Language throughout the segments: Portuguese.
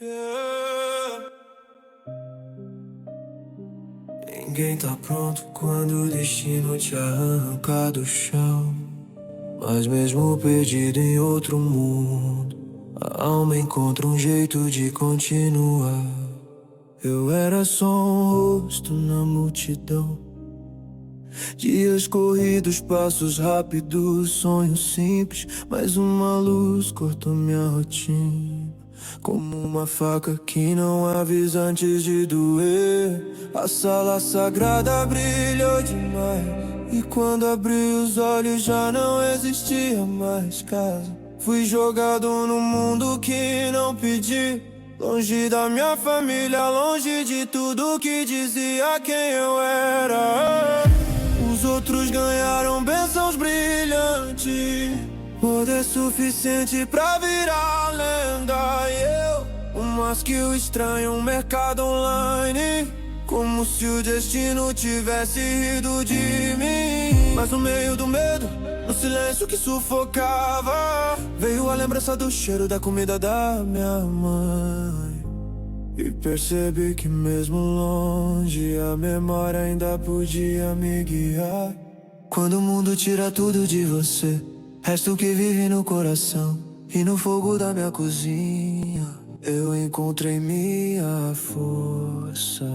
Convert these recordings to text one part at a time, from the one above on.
Yeah. Ninguém tá pronto quando o destino te arranca do chão. Mas mesmo perdido em outro mundo, a alma encontra um jeito de continuar. Eu era só um rosto na multidão, dias corridos, passos rápidos, sonhos simples. Mas uma luz cortou minha rotina, como uma faca que não avisa antes de doer. A sala sagrada brilhou demais, e quando abri os olhos já não existia mais casa. Fui jogado no mundo que não pedi, longe da minha família, longe de tudo que dizia quem eu era. Os outros ganharam bênçãos brilhantes, poder suficiente pra virar lenda. E eu, mas que o estranho, um mercado online, como se o destino tivesse rido de mim. Mas no meio do medo, no silêncio que sufocava, veio a lembrança do cheiro da comida da minha mãe. E percebi que mesmo longe a memória ainda podia me guiar. Quando o mundo tira tudo de você, resta o que vive no coração. E no fogo da minha cozinha eu encontrei minha força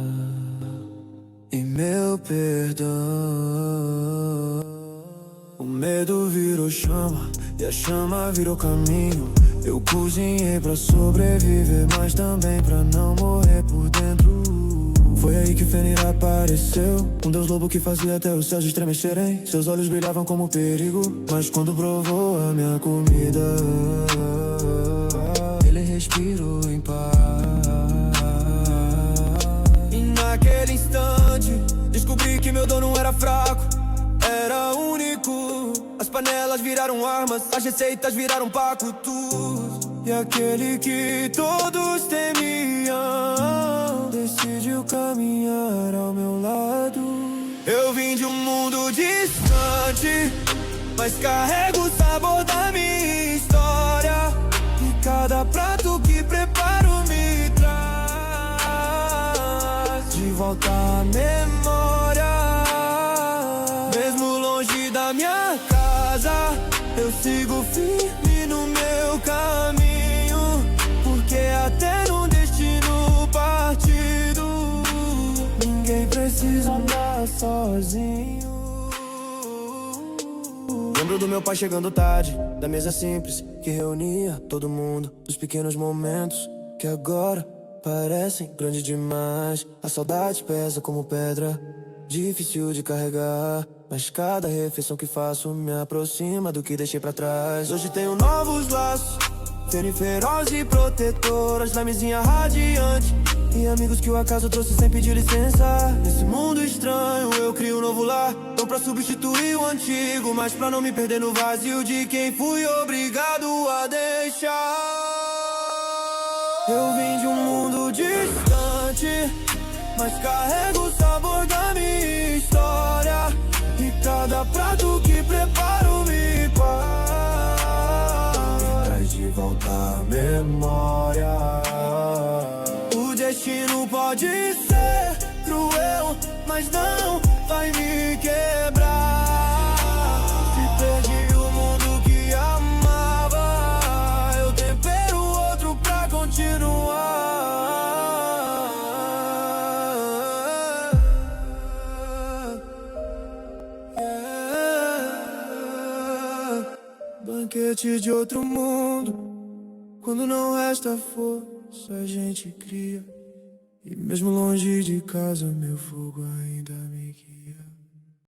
e meu perdão. O medo virou chama e a chama virou caminho. Eu cozinhei pra sobreviver, mas também pra não morrer por dentro. Foi aí que o Fenrir apareceu, um deus lobo que fazia até os céus estremecerem. Seus olhos brilhavam como perigo, mas quando provou a minha comida, ele respirou em paz. E naquele instante descobri que meu dom não era fraco, era único. As panelas viraram armas, as receitas viraram pactos. E aquele que todos temiam decidiu caminhar ao meu lado. Eu vim de um mundo distante, mas carrego o sabor da minha história. E cada prato que preparo me traz de volta a memória. Mesmo longe da minha casa, eu sigo firme no meu caminho, porque até num destino partido, ninguém precisa andar sozinho. Lembro do meu pai chegando tarde, da mesa simples que reunia todo mundo, dos pequenos momentos que agora parecem grandes demais. A saudade pesa como pedra, difícil de carregar, mas cada refeição que faço me aproxima do que deixei pra trás. Hoje tenho novos laços, Fenrir feroz e protetoras, lamezinha radiante, e amigos que o acaso trouxe sem pedir licença. Nesse mundo estranho eu crio um novo lar, não pra substituir o antigo, mas pra não me perder no vazio de quem fui obrigado a deixar. Eu vim de um mundo distante, mas carrego o sabor da minha história. E cada prato que preparo me traz de volta a memória. O destino pode ser cruel, mas não vai me quebrar. Se perdi o mundo que amava, eu tempero outro pra continuar. Banquete de outro mundo, quando não resta força a gente cria. E mesmo longe de casa meu fogo ainda me guia.